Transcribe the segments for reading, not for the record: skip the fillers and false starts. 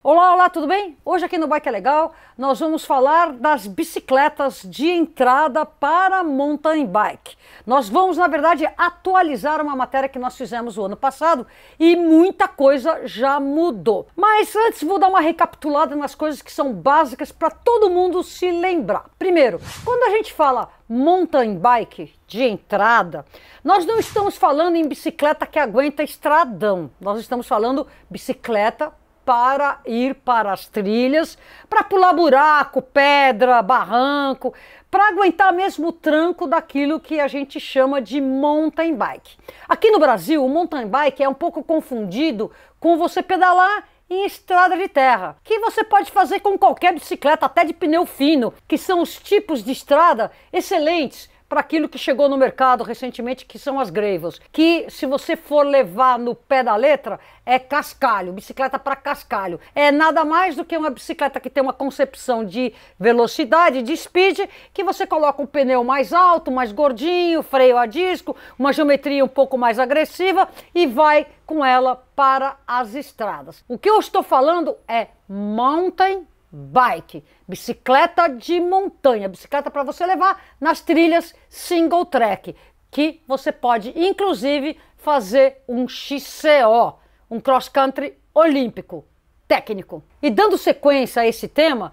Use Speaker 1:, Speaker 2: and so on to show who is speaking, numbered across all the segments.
Speaker 1: Olá, olá, tudo bem? Hoje aqui no Bike é Legal nós vamos falar das bicicletas de entrada para mountain bike. Nós vamos, na verdade, atualizar uma matéria que nós fizemos o ano passado e muita coisa já mudou. Mas antes vou dar uma recapitulada nas coisas que são básicas para todo mundo se lembrar. Primeiro, quando a gente fala mountain bike de entrada, nós não estamos falando em bicicleta que aguenta estradão, nós estamos falando bicicleta para ir para as trilhas, para pular buraco, pedra, barranco, para aguentar mesmo o tranco daquilo que a gente chama de mountain bike. Aqui no Brasil, o mountain bike é um pouco confundido com você pedalar em estrada de terra, que você pode fazer com qualquer bicicleta, até de pneu fino, que são os tipos de estrada excelentes para aquilo que chegou no mercado recentemente, que são as gravels, que se você for levar no pé da letra, é cascalho, bicicleta para cascalho. É nada mais do que uma bicicleta que tem uma concepção de velocidade, de speed, que você coloca um pneu mais alto, mais gordinho, freio a disco, uma geometria um pouco mais agressiva e vai com ela para as estradas. O que eu estou falando é mountain bike, bicicleta de montanha, bicicleta para você levar nas trilhas single track, que você pode inclusive fazer um XCO, um cross country olímpico, técnico. E dando sequência a esse tema,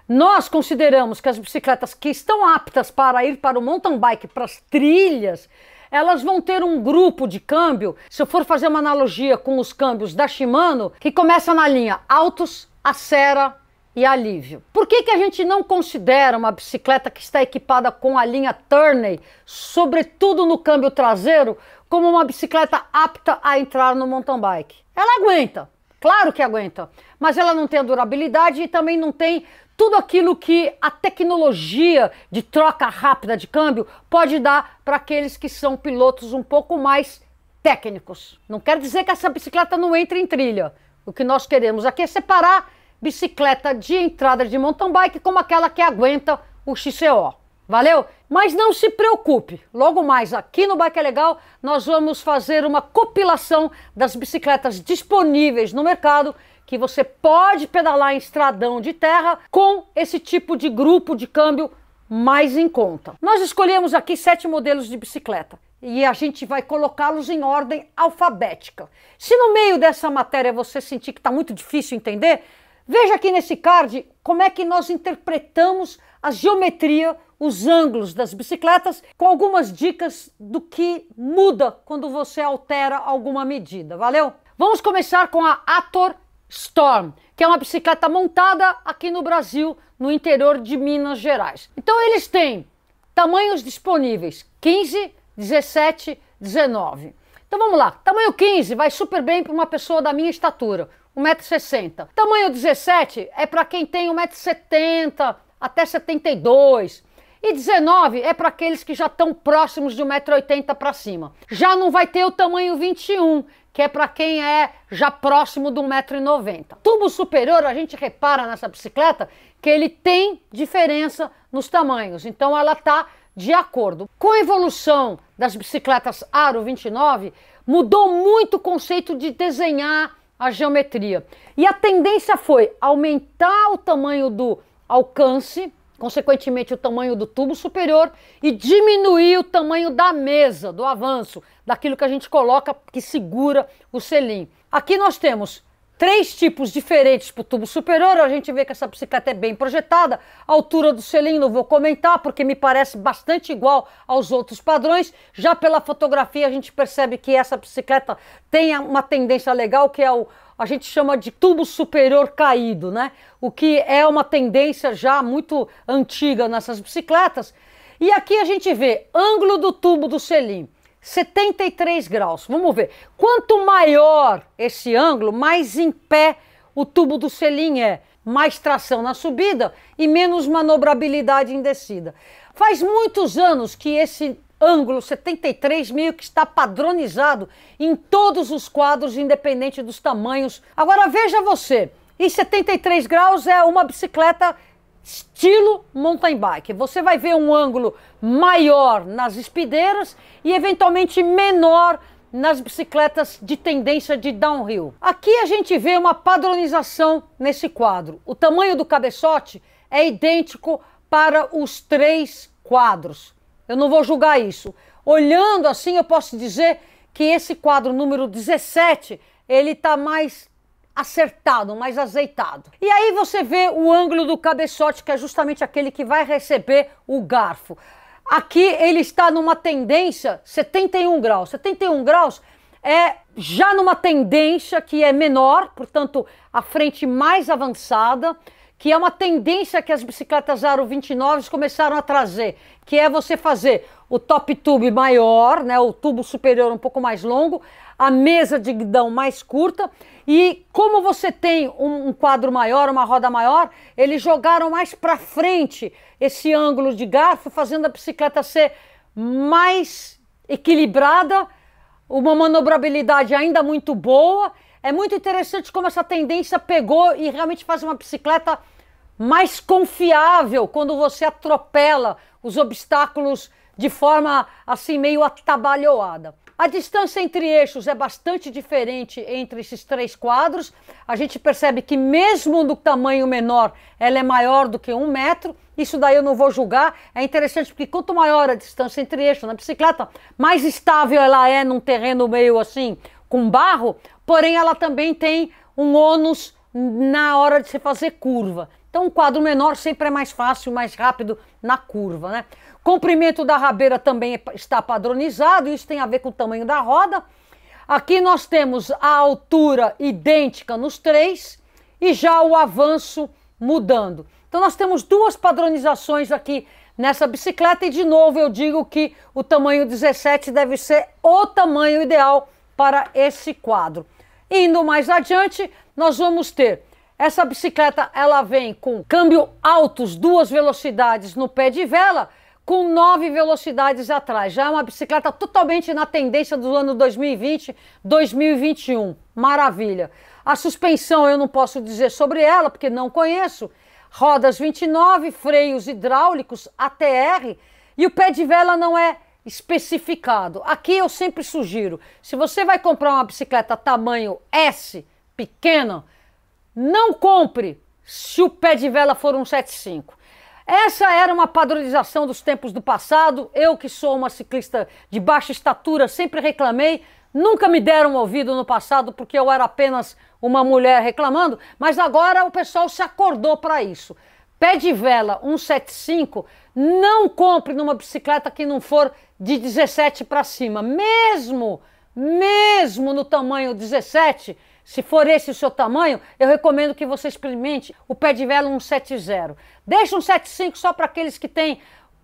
Speaker 1: nós consideramos que as bicicletas que estão aptas para ir para o mountain bike, para as trilhas, elas vão ter um grupo de câmbio, se eu for fazer uma analogia com os câmbios da Shimano, que começa na linha Altus, Acera e Alívio. Por que a gente não considera uma bicicleta que está equipada com a linha Turney, sobretudo no câmbio traseiro, como uma bicicleta apta a entrar no mountain bike? Ela aguenta, claro que aguenta, mas ela não tem a durabilidade e também não tem tudo aquilo que a tecnologia de troca rápida de câmbio pode dar para aqueles que são pilotos um pouco mais técnicos. Não quer dizer que essa bicicleta não entre em trilha. O que nós queremos aqui é separar bicicleta de entrada de mountain bike como aquela que aguenta o XCO. Valeu? Mas não se preocupe, logo mais aqui no Bike é Legal nós vamos fazer uma compilação das bicicletas disponíveis no mercado que você pode pedalar em estradão de terra com esse tipo de grupo de câmbio mais em conta. Nós escolhemos aqui 7 modelos de bicicleta e a gente vai colocá-los em ordem alfabética. Se no meio dessa matéria você sentir que está muito difícil entender, veja aqui nesse card como é que nós interpretamos a geometria, os ângulos das bicicletas, com algumas dicas do que muda quando você altera alguma medida, valeu? Vamos começar com a Ator Storm, que é uma bicicleta montada aqui no Brasil, no interior de Minas Gerais. Então eles têm tamanhos disponíveis, 15, 17, 19. Então vamos lá, tamanho 15 vai super bem para uma pessoa da minha estatura, 1,60 m. Tamanho 17 é para quem tem 1,70 m até 72. E 19 é para aqueles que já estão próximos de 1,80 m para cima. Já não vai ter o tamanho 21, que é para quem é já próximo de 1,90 m. Tubo superior, a gente repara nessa bicicleta que ele tem diferença nos tamanhos, então ela está de acordo. Com a evolução das bicicletas Aro 29, mudou muito o conceito de desenhar a geometria. E a tendência foi aumentar o tamanho do alcance, consequentemente o tamanho do tubo superior, e diminuir o tamanho da mesa, do avanço, daquilo que a gente coloca que segura o selim. Aqui nós temos 3 tipos diferentes para o tubo superior, a gente vê que essa bicicleta é bem projetada, a altura do selim não vou comentar porque me parece bastante igual aos outros padrões, já pela fotografia a gente percebe que essa bicicleta tem uma tendência legal que é a gente chama de tubo superior caído, né? O que é uma tendência já muito antiga nessas bicicletas. E aqui a gente vê ângulo do tubo do selim, 73 graus. Vamos ver. Quanto maior esse ângulo, mais em pé o tubo do selim é. Mais tração na subida e menos manobrabilidade em descida. Faz muitos anos que esse ângulo 73 meio que está padronizado em todos os quadros, independente dos tamanhos. Agora veja você, e 73 graus é uma bicicleta estilo mountain bike. Você vai ver um ângulo maior nas espideiras e eventualmente menor nas bicicletas de tendência de downhill. Aqui a gente vê uma padronização nesse quadro. O tamanho do cabeçote é idêntico para os 3 quadros. Eu não vou julgar isso. Olhando assim, eu posso dizer que esse quadro número 17, ele está mais acertado, mais azeitado. E aí você vê o ângulo do cabeçote, que é justamente aquele que vai receber o garfo. Aqui ele está numa tendência 71 graus. 71 graus é já numa tendência que é menor, portanto, a frente mais avançada, que é uma tendência que as bicicletas Aro 29 começaram a trazer, que é você fazer o top tube maior, né, o tubo superior um pouco mais longo, a mesa de guidão mais curta, e como você tem um quadro maior, uma roda maior, eles jogaram mais para frente esse ângulo de garfo, fazendo a bicicleta ser mais equilibrada, uma manobrabilidade ainda muito boa. É muito interessante como essa tendência pegou e realmente faz uma bicicleta mais confiável quando você atropela os obstáculos de forma assim meio atabalhoada. A distância entre eixos é bastante diferente entre esses 3 quadros. A gente percebe que mesmo no tamanho menor, ela é maior do que 1 metro. Isso daí eu não vou julgar. É interessante porque quanto maior a distância entre eixos na bicicleta, mais estável ela é num terreno meio assim, com barro. Porém, ela também tem um ônus na hora de se fazer curva. Então, um quadro menor sempre é mais fácil, mais rápido na curva, né? Comprimento da rabeira também está padronizado, isso tem a ver com o tamanho da roda. Aqui nós temos a altura idêntica nos 3 e já o avanço mudando. Então nós temos 2 padronizações aqui nessa bicicleta e de novo eu digo que o tamanho 17 deve ser o tamanho ideal para esse quadro. Indo mais adiante, nós vamos ter essa bicicleta, ela vem com câmbio altos, 2 velocidades no pé de vela, com 9 velocidades atrás. Já é uma bicicleta totalmente na tendência do ano 2020, 2021. Maravilha. A suspensão eu não posso dizer sobre ela, porque não conheço. Rodas 29, freios hidráulicos, ATR, e o pé de vela não é especificado. Aqui eu sempre sugiro, se você vai comprar uma bicicleta tamanho S, pequena, não compre se o pé de vela for um 175. Essa era uma padronização dos tempos do passado. Eu, que sou uma ciclista de baixa estatura, sempre reclamei. Nunca me deram ouvido no passado porque eu era apenas uma mulher reclamando, mas agora o pessoal se acordou para isso. Pé de vela 175, não compre numa bicicleta que não for de 17 para cima. Mesmo no tamanho 17, se for esse o seu tamanho, eu recomendo que você experimente o pé de vela 170. Deixa um 75 só para aqueles que têm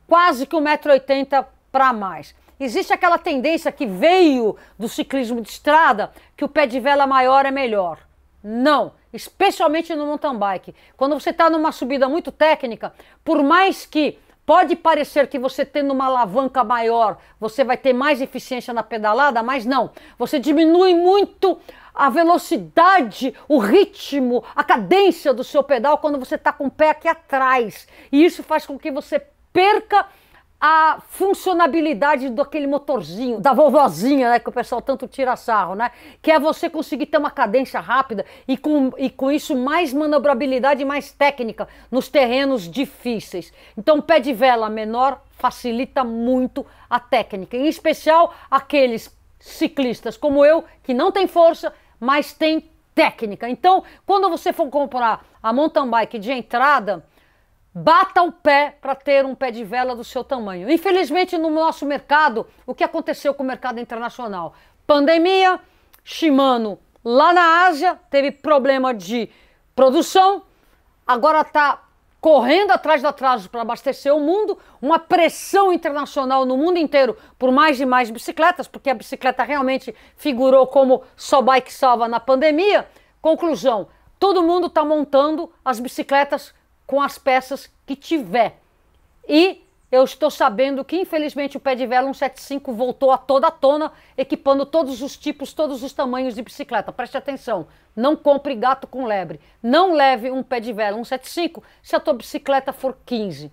Speaker 1: quase que 1,80 m para mais. Existe aquela tendência que veio do ciclismo de estrada, que o pé de vela maior é melhor. Não, especialmente no mountain bike. Quando você está numa subida muito técnica, por mais que pode parecer que você tendo uma alavanca maior, você vai ter mais eficiência na pedalada, mas não. Você diminui muito a velocidade, o ritmo, a cadência do seu pedal quando você está com o pé aqui atrás. E isso faz com que você perca a funcionabilidade daquele motorzinho, da vovozinha, né, que o pessoal tanto tira sarro, né? Que é você conseguir ter uma cadência rápida e com isso mais manobrabilidade e mais técnica nos terrenos difíceis. Então, pé de vela menor facilita muito a técnica, em especial aqueles ciclistas como eu, que não tem força, mas tem técnica. Então, quando você for comprar a mountain bike de entrada, bata o pé para ter um pé de vela do seu tamanho. Infelizmente, no nosso mercado, o que aconteceu com o mercado internacional? Pandemia, Shimano lá na Ásia teve problema de produção, agora está correndo atrás do atraso para abastecer o mundo, uma pressão internacional no mundo inteiro por mais e mais bicicletas, porque a bicicleta realmente figurou como só bike salva na pandemia. Conclusão, todo mundo está montando as bicicletas com as peças que tiver. E eu estou sabendo que, infelizmente, o pé de vela 175 voltou a toda tona, equipando todos os tipos, todos os tamanhos de bicicleta. Preste atenção, não compre gato com lebre. Não leve um pé de vela 175 se a tua bicicleta for 15.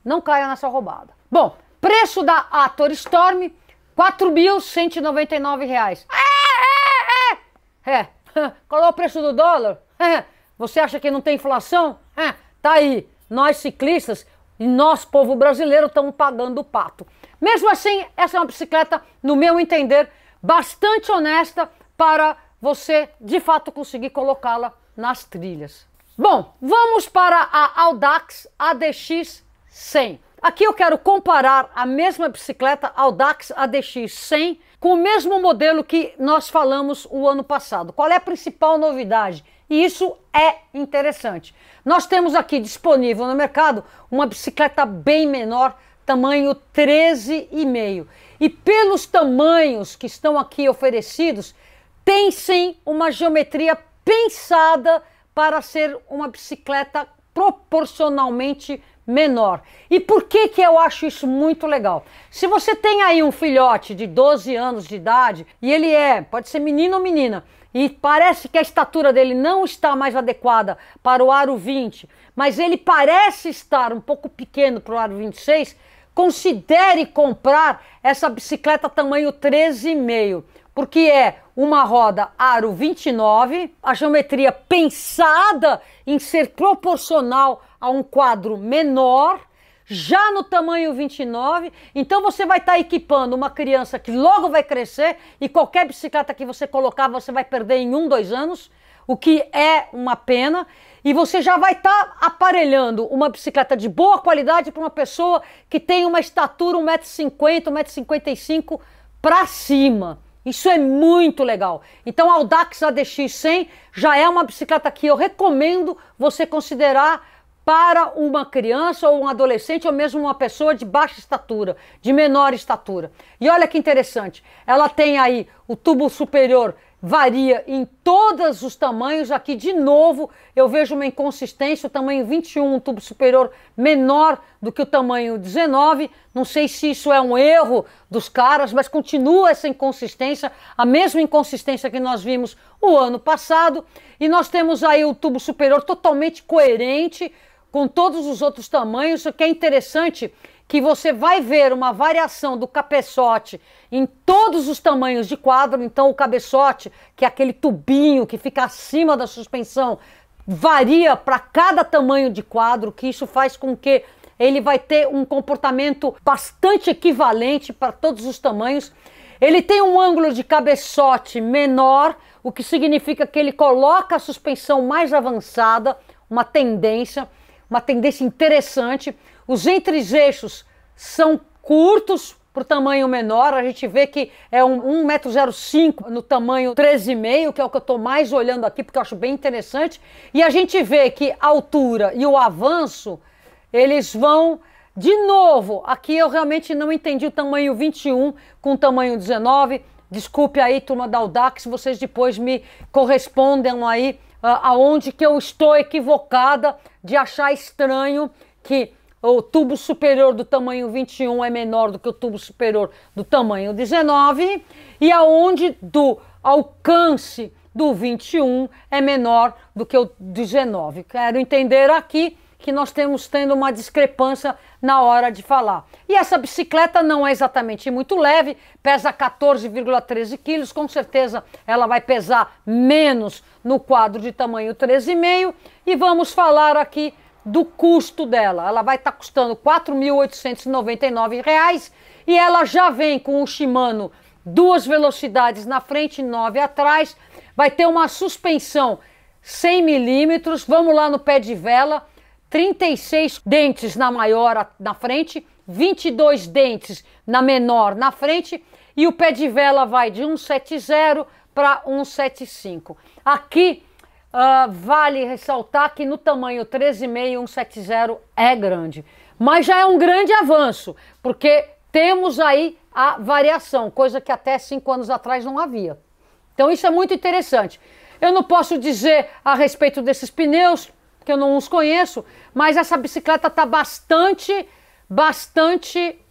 Speaker 1: Não caia nessa roubada. Bom, preço da Ator Storm, R$ 4.199. Qual é o preço do dólar? Você acha que não tem inflação? Tá aí, nós ciclistas e nós, povo brasileiro, estamos pagando o pato. Mesmo assim, essa é uma bicicleta, no meu entender, bastante honesta para você, de fato, conseguir colocá-la nas trilhas. Bom, vamos para a Audax ADX 100. Aqui eu quero comparar a mesma bicicleta Audax ADX 100 com o mesmo modelo que nós falamos o ano passado. Qual é a principal novidade? E isso é interessante. Nós temos aqui disponível no mercado uma bicicleta bem menor, tamanho 13,5. E pelos tamanhos que estão aqui oferecidos, tem sim uma geometria pensada para ser uma bicicleta proporcionalmente menor. E por que eu acho isso muito legal? Se você tem aí um filhote de 12 anos de idade e ele pode ser menino ou menina, e parece que a estatura dele não está mais adequada para o aro 20, mas ele parece estar um pouco pequeno para o aro 26, considere comprar essa bicicleta tamanho 13,5, porque é uma roda aro 29, a geometria pensada em ser proporcional a um quadro menor, já no tamanho 29, então você vai estar equipando uma criança que logo vai crescer e qualquer bicicleta que você colocar você vai perder em 1, 2 anos, o que é uma pena, e você já vai estar aparelhando uma bicicleta de boa qualidade para uma pessoa que tem uma estatura 1,50 m, 1,55 m para cima. Isso é muito legal. Então a Audax ADX 100 já é uma bicicleta que eu recomendo você considerar para uma criança ou um adolescente ou mesmo uma pessoa de baixa estatura, de menor estatura. E olha que interessante, ela tem aí o tubo superior, varia em todos os tamanhos. Aqui de novo eu vejo uma inconsistência, o tamanho 21, um tubo superior menor do que o tamanho 19, não sei se isso é um erro dos caras, mas continua essa inconsistência, a mesma inconsistência que nós vimos o ano passado, e nós temos aí o tubo superior totalmente coerente com todos os outros tamanhos. O que é interessante que você vai ver uma variação do cabeçote em todos os tamanhos de quadro. Então o cabeçote, que é aquele tubinho que fica acima da suspensão, varia para cada tamanho de quadro, que isso faz com que ele vai ter um comportamento bastante equivalente para todos os tamanhos. Ele tem um ângulo de cabeçote menor, o que significa que ele coloca a suspensão mais avançada, uma tendência interessante. Os entre-eixos são curtos para o tamanho menor, a gente vê que é 1,05 m no tamanho 13,5, que é o que eu estou mais olhando aqui, porque eu acho bem interessante. E a gente vê que a altura e o avanço, eles vão, de novo, aqui eu realmente não entendi o tamanho 21 com o tamanho 19, desculpe aí, turma da Audax, vocês depois me correspondem aí aonde que eu estou equivocada de achar estranho que o tubo superior do tamanho 21 é menor do que o tubo superior do tamanho 19 e aonde do alcance do 21 é menor do que o 19. Quero entender aqui que nós temos tendo uma discrepância na hora de falar. E essa bicicleta não é exatamente muito leve, pesa 14,13 quilos, com certeza ela vai pesar menos no quadro de tamanho 13,5. E vamos falar aqui do custo dela. Ela vai estar custando R$ 4.899 e ela já vem com o Shimano 2 velocidades na frente e 9 atrás. Vai ter uma suspensão 100 milímetros, vamos lá no pé de vela, 36 dentes na maior na frente, 22 dentes na menor na frente, e o pé de vela vai de 170 para 175. Aqui vale ressaltar que no tamanho 13,5, 170 é grande, mas já é um grande avanço, porque temos aí a variação, coisa que até 5 anos atrás não havia. Então isso é muito interessante. Eu não posso dizer a respeito desses pneus, que eu não os conheço, mas essa bicicleta está bastante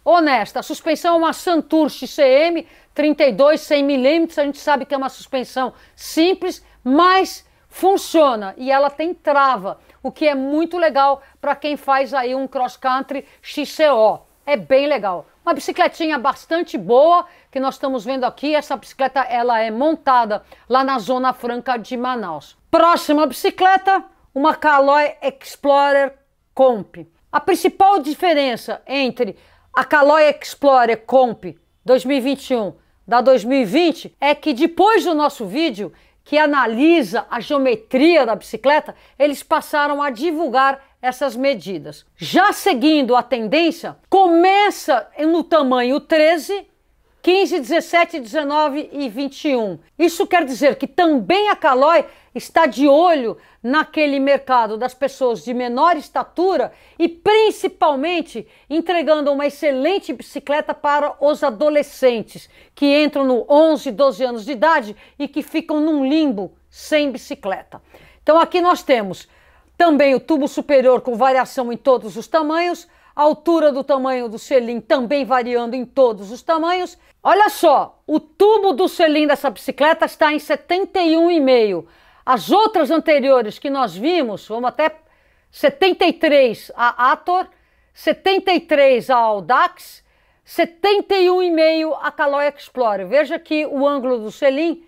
Speaker 1: honesta. A suspensão é uma Santur XCM 32, 100 milímetros, a gente sabe que é uma suspensão simples, mas funciona e ela tem trava, o que é muito legal para quem faz aí um cross country XCO. é bem legal. Uma bicicletinha bastante boa, que nós estamos vendo aqui. Essa bicicleta, ela é montada lá na Zona Franca de Manaus. Próxima bicicleta, uma Caloi Explorer Comp. A principal diferença entre a Caloi Explorer Comp 2021 da 2020 é que depois do nosso vídeo, que analisa a geometria da bicicleta, eles passaram a divulgar essas medidas. Já seguindo a tendência, começa no tamanho 13, 15, 17, 19 e 21. Isso quer dizer que também a Caloi está de olho naquele mercado das pessoas de menor estatura e principalmente entregando uma excelente bicicleta para os adolescentes que entram no 11, 12 anos de idade e que ficam num limbo sem bicicleta. Então aqui nós temos também o tubo superior com variação em todos os tamanhos, a altura do tamanho do selim também variando em todos os tamanhos. Olha só, o tubo do selim dessa bicicleta está em 71,5. As outras anteriores que nós vimos, vamos até 73 a Ator, 73 a Audax, 71,5 a Caloi Explorer. Veja que o ângulo do selim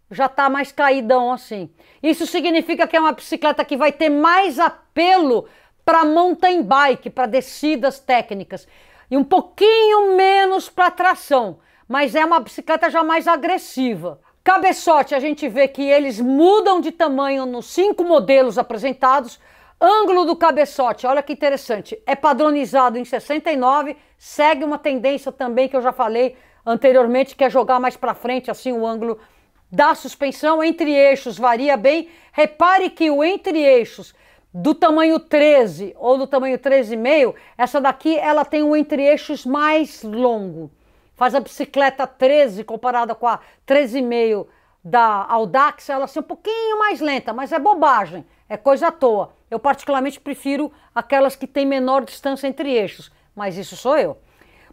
Speaker 1: já está mais caidão assim. Isso significa que é uma bicicleta que vai ter mais apelo para mountain bike, para descidas técnicas. E um pouquinho menos para tração, mas é uma bicicleta já mais agressiva. Cabeçote, a gente vê que eles mudam de tamanho nos 5 modelos apresentados. Ângulo do cabeçote, olha que interessante, é padronizado em 69, segue uma tendência também que eu já falei anteriormente, que é jogar mais para frente assim o ângulo da suspensão. Entre eixos varia bem. Repare que o entre eixos do tamanho 13 ou do tamanho 13,5, essa daqui ela tem um entre eixos mais longo. Faz a bicicleta 13 comparada com a 13,5 da Audax, ela ser um pouquinho mais lenta, mas é bobagem, é coisa à toa. Eu particularmente prefiro aquelas que têm menor distância entre eixos, mas isso sou eu.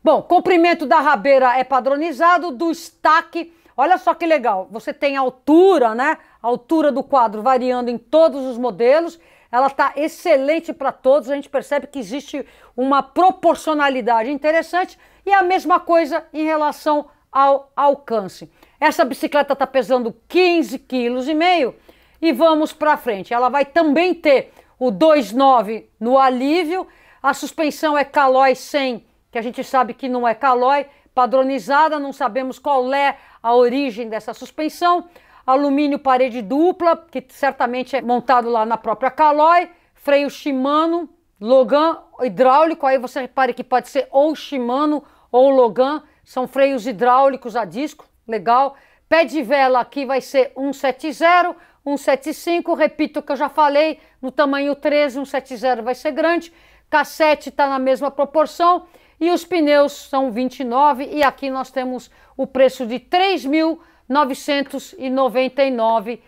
Speaker 1: Bom, comprimento da rabeira é padronizado, do estaque, olha só que legal, você tem a altura, né? A altura do quadro variando em todos os modelos, ela está excelente para todos, a gente percebe que existe uma proporcionalidade interessante e a mesma coisa em relação ao alcance. Essa bicicleta está pesando 15,5 kg e vamos para frente. Ela vai também ter o 2.9 no alívio, a suspensão é Caloi 100, que a gente sabe que não é Caloi, padronizada, não sabemos qual é a origem dessa suspensão. Alumínio parede dupla, que certamente é montado lá na própria Caloi, freio Shimano, Logan hidráulico, aí você repare que pode ser ou Shimano ou Logan, são freios hidráulicos a disco, legal. Pé de vela aqui vai ser 170, 175, repito o que eu já falei, no tamanho 13, 170 vai ser grande, cassete está na mesma proporção e os pneus são 29 e aqui nós temos o preço de R$ 3.999.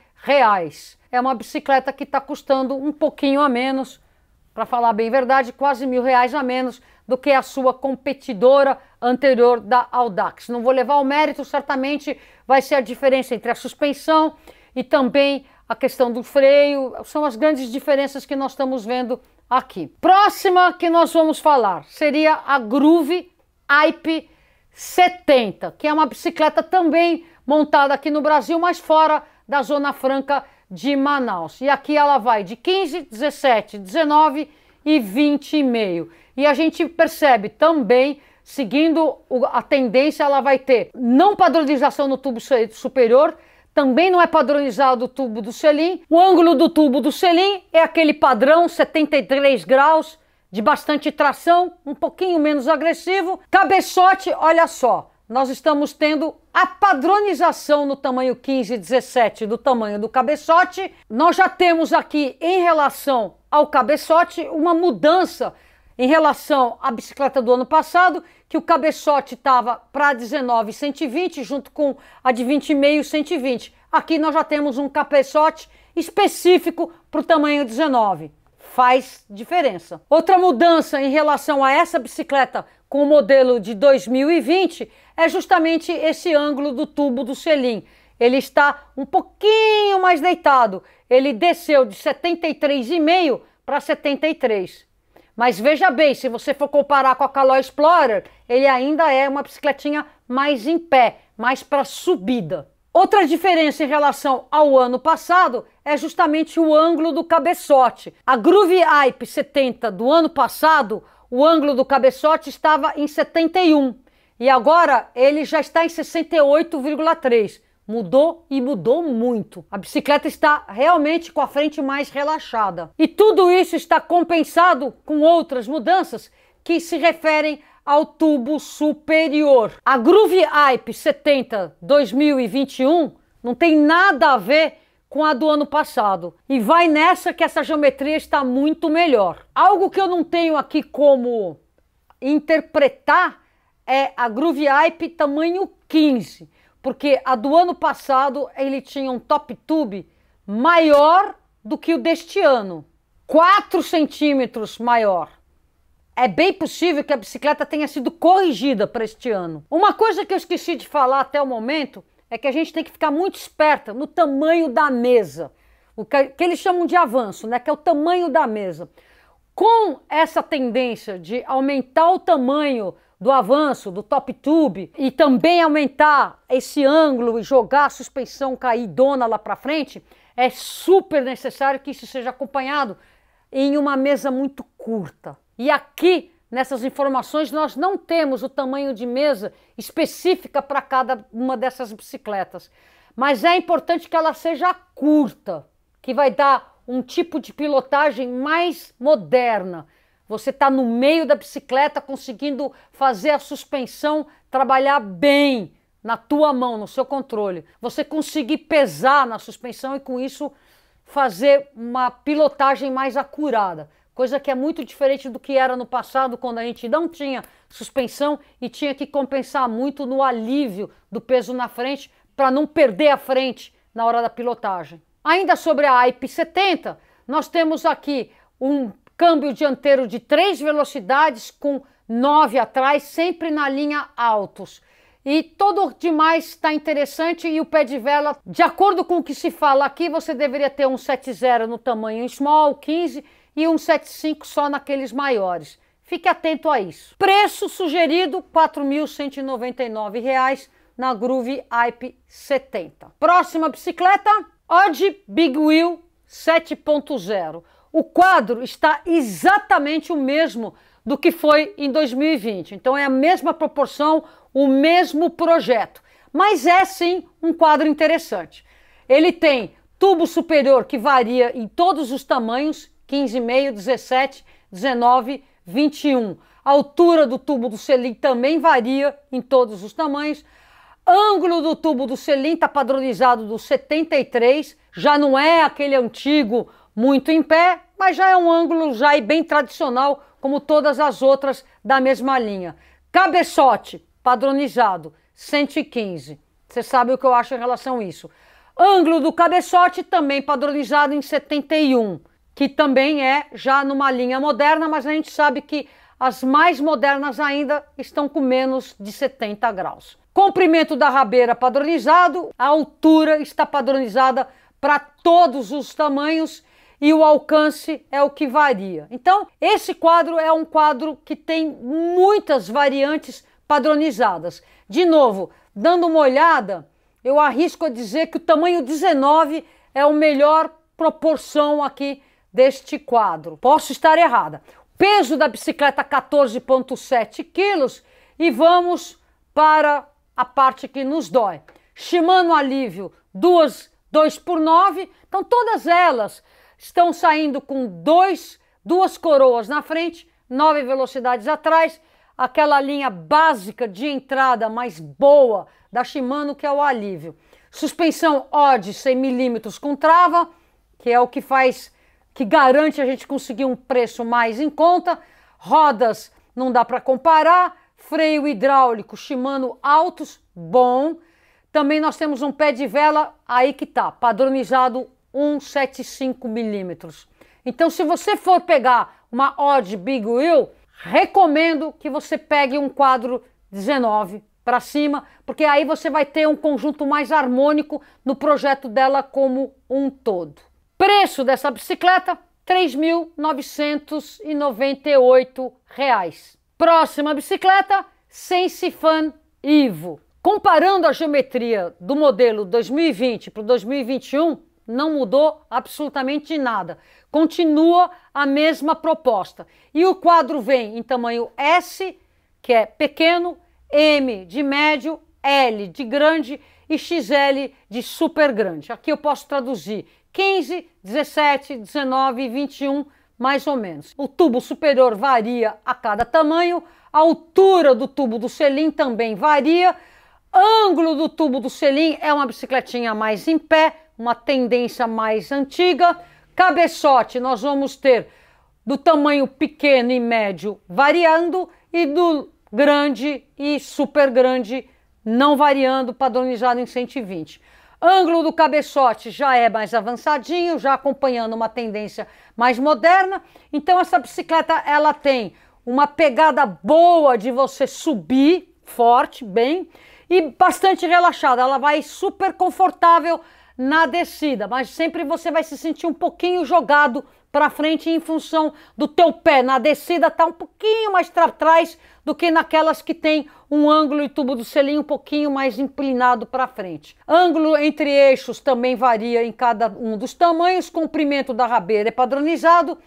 Speaker 1: É uma bicicleta que está custando um pouquinho a menos, para falar bem a verdade, quase R$ 1.000 a menos do que a sua competidora anterior da Audax. Não vou levar o mérito, certamente vai ser a diferença entre a suspensão e também a questão do freio, são as grandes diferenças que nós estamos vendo aqui. Próxima que nós vamos falar seria a Groove Hype 70, que é uma bicicleta também montada aqui no Brasil, mas fora da Zona Franca de Manaus. E aqui ela vai de 15, 17, 19 e 20,5. E a gente percebe também, seguindo a tendência, ela vai ter não padronização no tubo superior, também não é padronizado o tubo do selim. O ângulo do tubo do selim é aquele padrão 73 graus, de bastante tração, um pouquinho menos agressivo. Cabeçote, olha só, nós estamos tendo a padronização no tamanho 15 e 17 do tamanho do cabeçote. Nós já temos aqui, em relação ao cabeçote, uma mudança em relação à bicicleta do ano passado, que o cabeçote estava para 19 120, junto com a de 20,5 120. Aqui nós já temos um cabeçote específico para o tamanho 19. Faz diferença. Outra mudança em relação a essa bicicleta com o modelo de 2020 é justamente esse ângulo do tubo do selim. Ele está um pouquinho mais deitado. Ele desceu de 73,5 para 73. Mas veja bem, se você for comparar com a Caloi Explorer, ele ainda é uma bicicletinha mais em pé, mais para subida. Outra diferença em relação ao ano passado é justamente o ângulo do cabeçote. A Groove Hype 70 do ano passado, o ângulo do cabeçote estava em 71 e agora ele já está em 68,3. Mudou e mudou muito. A bicicleta está realmente com a frente mais relaxada. E tudo isso está compensado com outras mudanças que se referem ao tubo superior. A Groove Hype 70 2021 não tem nada a ver com a do ano passado. E vai nessa que essa geometria está muito melhor. Algo que eu não tenho aqui como interpretar é a Groove Hype tamanho 15. Porque a do ano passado ele tinha um top tube maior do que o deste ano. 4 centímetros maior. É bem possível que a bicicleta tenha sido corrigida para este ano. Uma coisa que eu esqueci de falar até o momento é que a gente tem que ficar muito esperta no tamanho da mesa. O que eles chamam de avanço, né? Que é o tamanho da mesa. Com essa tendência de aumentar o tamanho do avanço, do top tube, e também aumentar esse ângulo e jogar a suspensão caidona lá para frente, é super necessário que isso seja acompanhado em uma mesa muito curta. E aqui, nessas informações, nós não temos o tamanho de mesa específica para cada uma dessas bicicletas. Mas é importante que ela seja curta, que vai dar um tipo de pilotagem mais moderna. Você está no meio da bicicleta conseguindo fazer a suspensão trabalhar bem na tua mão, no seu controle. Você conseguir pesar na suspensão e com isso fazer uma pilotagem mais acurada. Coisa que é muito diferente do que era no passado, quando a gente não tinha suspensão e tinha que compensar muito no alívio do peso na frente para não perder a frente na hora da pilotagem. Ainda sobre a Hype 70, nós temos aqui um câmbio dianteiro de 3 velocidades com 9 atrás, sempre na linha altos. E todo o demais está interessante e o pé de vela, de acordo com o que se fala aqui, você deveria ter um 7.0 no tamanho small, 15 e um 7.5 só naqueles maiores. Fique atento a isso. Preço sugerido, R$ 4.199 na Groove Hype 70. Próxima bicicleta, Odd Big Wheel 7.0. O quadro está exatamente o mesmo do que foi em 2020. Então é a mesma proporção, o mesmo projeto. Mas é sim um quadro interessante. Ele tem tubo superior que varia em todos os tamanhos, 15,5, 17, 19, 21. A altura do tubo do selim também varia em todos os tamanhos. Ângulo do tubo do selim está padronizado do 73, já não é aquele antigo muito em pé, mas já é um ângulo já bem tradicional, como todas as outras da mesma linha. Cabeçote padronizado, 115. Você sabe o que eu acho em relação a isso. Ângulo do cabeçote também padronizado em 71. Que também é já numa linha moderna, mas a gente sabe que as mais modernas ainda estão com menos de 70 graus. Comprimento da rabeira padronizado, a altura está padronizada para todos os tamanhos e o alcance é o que varia. Então, esse quadro é um quadro que tem muitas variantes padronizadas. De novo, dando uma olhada, eu arrisco a dizer que o tamanho 19 é a melhor proporção aqui deste quadro. Posso estar errada. Peso da bicicleta 14,7 quilos e vamos para a parte que nos dói. Shimano Alívio 2x9, então todas elas estão saindo com duas coroas na frente, 9 velocidades atrás, aquela linha básica de entrada mais boa da Shimano, que é o Alívio. Suspensão Odd 100 mm com trava, que é o que garante a gente conseguir um preço mais em conta. Rodas não dá para comparar. Freio hidráulico Shimano Altos, bom. Também nós temos um pé de vela, aí que tá, padronizado 1,75 mm. Então, se você for pegar uma Odd Big Wheel, recomendo que você pegue um quadro 19 para cima, porque aí você vai ter um conjunto mais harmônico no projeto dela como um todo. Preço dessa bicicleta, R$3.998. Próxima bicicleta, Sense Fan Evo. Comparando a geometria do modelo 2020 para o 2021, não mudou absolutamente nada. Continua a mesma proposta. E o quadro vem em tamanho S, que é pequeno, M de médio, L de grande e XL de super grande. Aqui eu posso traduzir 15, 17, 19 e 21, mais ou menos. O tubo superior varia a cada tamanho, a altura do tubo do selim também varia, ângulo do tubo do selim é uma bicicletinha mais em pé, uma tendência mais antiga. Cabeçote nós vamos ter do tamanho pequeno e médio variando e do grande e super grande não variando, padronizado em 120. Ângulo do cabeçote já é mais avançadinho, já acompanhando uma tendência mais moderna. Então essa bicicleta ela tem uma pegada boa de você subir forte, bem, e bastante relaxada. Ela vai super confortável na descida, mas sempre você vai se sentir um pouquinho jogado para frente em função do teu pé. Na descida tá um pouquinho mais para trás do que naquelas que tem um ângulo e tubo do selim um pouquinho mais inclinado para frente. Ângulo entre eixos também varia em cada um dos tamanhos. Comprimento da rabeira é padronizado.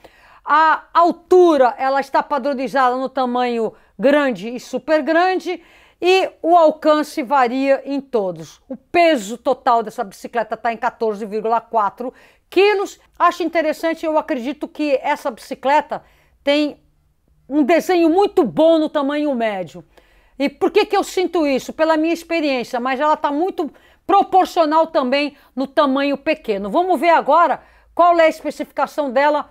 Speaker 1: A altura ela está padronizada no tamanho grande e super grande. E o alcance varia em todos. O peso total dessa bicicleta está em 14,4 quilos. Acho interessante, eu acredito que essa bicicleta tem um desenho muito bom no tamanho médio. E por que eu sinto isso? Pela minha experiência, mas ela está muito proporcional também no tamanho pequeno. Vamos ver agora qual é a especificação dela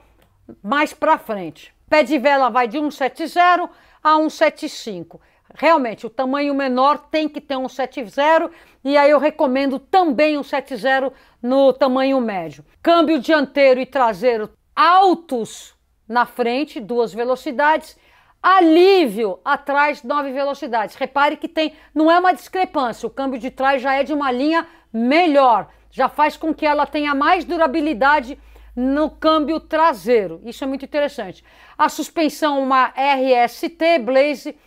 Speaker 1: mais para frente. Pé de vela vai de 1,70 a 1,75. Realmente, o tamanho menor tem que ter um 1,70 e aí eu recomendo também um 1,70 no tamanho médio. Câmbio dianteiro e traseiro altos na frente, 2 velocidades. Alívio atrás, 9 velocidades. Repare que não é uma discrepância, o câmbio de trás já é de uma linha melhor. Já faz com que ela tenha mais durabilidade no câmbio traseiro. Isso é muito interessante. A suspensão, uma RST Blaze.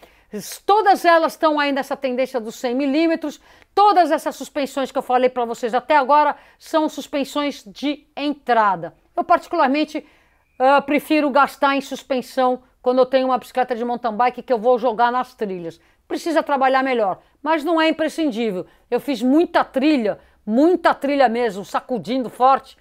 Speaker 1: Todas elas estão aí nessa tendência dos 100 milímetros. Todas essas suspensões que eu falei para vocês até agora são suspensões de entrada. Eu particularmente prefiro gastar em suspensão quando eu tenho uma bicicleta de mountain bike que eu vou jogar nas trilhas. Precisa trabalhar melhor, mas não é imprescindível. Eu fiz muita trilha mesmo, sacudindo forte,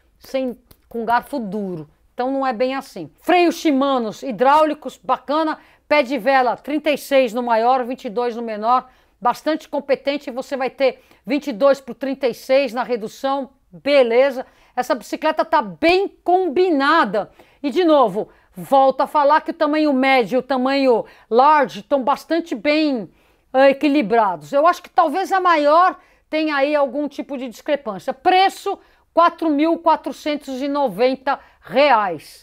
Speaker 1: com garfo duro. Então não é bem assim. Freios Shimanos hidráulicos, bacana. Pé de vela 36 no maior, 22 no menor, bastante competente. Você vai ter 22 por 36 na redução, beleza. Essa bicicleta tá bem combinada. E de novo, volto a falar que o tamanho médio e o tamanho large estão bastante bem equilibrados. Eu acho que talvez a maior tenha aí algum tipo de discrepância. Preço, R$ 4.490.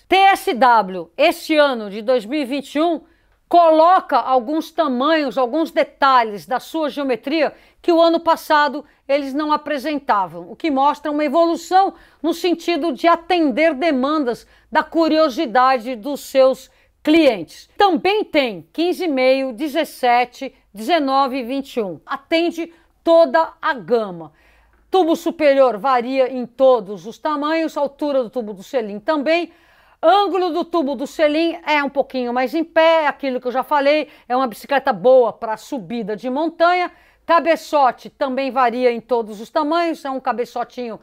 Speaker 1: TSW, este ano de 2021, coloca alguns tamanhos, alguns detalhes da sua geometria que o ano passado eles não apresentavam, o que mostra uma evolução no sentido de atender demandas da curiosidade dos seus clientes. Também tem 15,5, 17, 19 e 21. Atende toda a gama. Tubo superior varia em todos os tamanhos, a altura do tubo do selim também. Ângulo do tubo do selim é um pouquinho mais em pé, aquilo que eu já falei, é uma bicicleta boa para subida de montanha. Cabeçote também varia em todos os tamanhos, é um cabeçotinho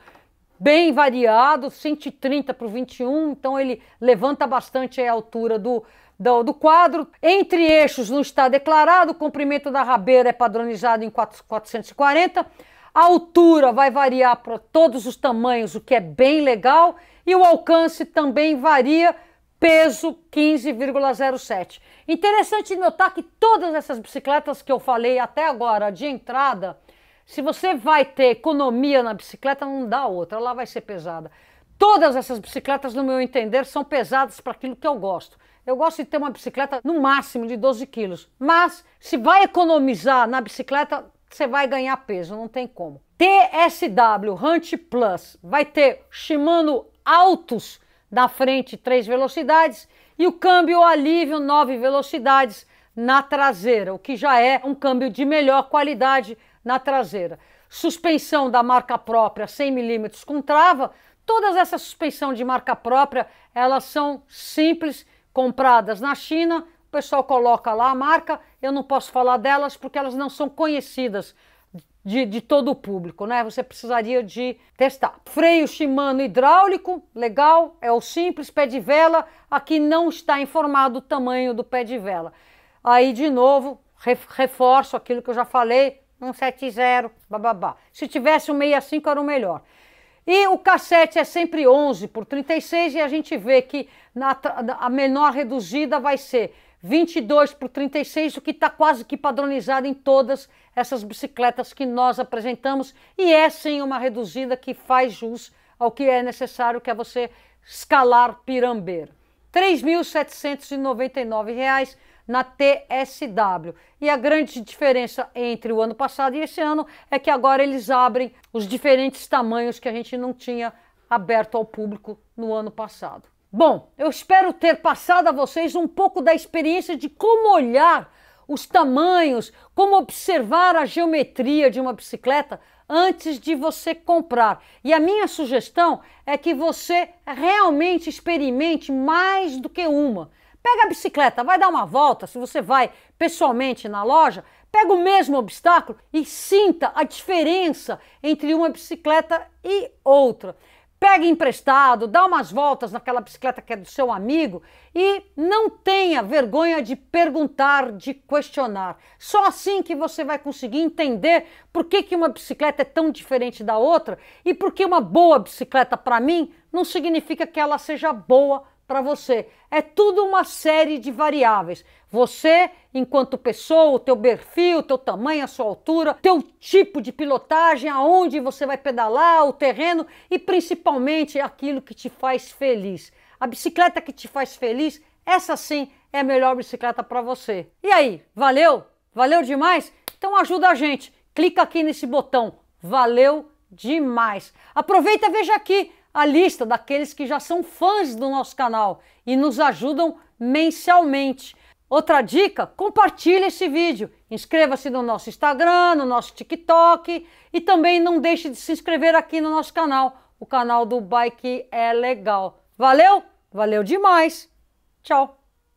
Speaker 1: bem variado, 130 por 21, então ele levanta bastante a altura do quadro. Entre eixos não está declarado, o comprimento da rabeira é padronizado em 440. A altura vai variar para todos os tamanhos, o que é bem legal. E o alcance também varia, peso 15,07. Interessante notar que todas essas bicicletas que eu falei até agora de entrada, se você vai ter economia na bicicleta, não dá outra, ela vai ser pesada. Todas essas bicicletas, no meu entender, são pesadas para aquilo que eu gosto. Eu gosto de ter uma bicicleta no máximo de 12 quilos, mas se vai economizar na bicicleta, você vai ganhar peso, não tem como. TSW Hunt Plus vai ter Shimano Altus na frente 3 velocidades e o câmbio alívio 9 velocidades na traseira, o que já é um câmbio de melhor qualidade na traseira. Suspensão da marca própria 100 mm com trava. Todas essas suspensão de marca própria, elas são simples, compradas na China, o pessoal coloca lá a marca, eu não posso falar delas porque elas não são conhecidas de todo o público, né? Você precisaria de testar. Freio Shimano hidráulico, legal, é o simples, pé de vela, aqui não está informado o tamanho do pé de vela. Aí, de novo, reforço aquilo que eu já falei, 170, bababá. Se tivesse um 65 era o melhor. E o cassete é sempre 11/36 e a gente vê que a menor reduzida vai ser 22/36, o que está quase que padronizado em todas essas bicicletas que nós apresentamos, e é sim uma reduzida que faz jus ao que é necessário, que é você escalar pirambeira. R$ 3.799 na TSW. E a grande diferença entre o ano passado e esse ano é que agora eles abrem os diferentes tamanhos que a gente não tinha aberto ao público no ano passado. Bom, eu espero ter passado a vocês um pouco da experiência de como olhar os tamanhos, como observar a geometria de uma bicicleta antes de você comprar. E a minha sugestão é que você realmente experimente mais do que uma. Pega a bicicleta, vai dar uma volta, se você vai pessoalmente na loja, pega o mesmo obstáculo e sinta a diferença entre uma bicicleta e outra. Pega emprestado, dá umas voltas naquela bicicleta que é do seu amigo e não tenha vergonha de perguntar, de questionar. Só assim que você vai conseguir entender por que uma bicicleta é tão diferente da outra e por que uma boa bicicleta para mim não significa que ela seja boa para você. É tudo uma série de variáveis. Você, enquanto pessoa, o teu perfil, o teu tamanho, a sua altura, teu tipo de pilotagem, aonde você vai pedalar, o terreno e principalmente aquilo que te faz feliz. A bicicleta que te faz feliz, essa sim é a melhor bicicleta para você. E aí, valeu? Valeu demais? Então ajuda a gente. Clica aqui nesse botão. Valeu demais. Aproveita e veja aqui a lista daqueles que já são fãs do nosso canal e nos ajudam mensalmente. Outra dica, compartilhe esse vídeo, inscreva-se no nosso Instagram, no nosso TikTok e também não deixe de se inscrever aqui no nosso canal, o canal do Bike é Legal. Valeu? Valeu demais! Tchau!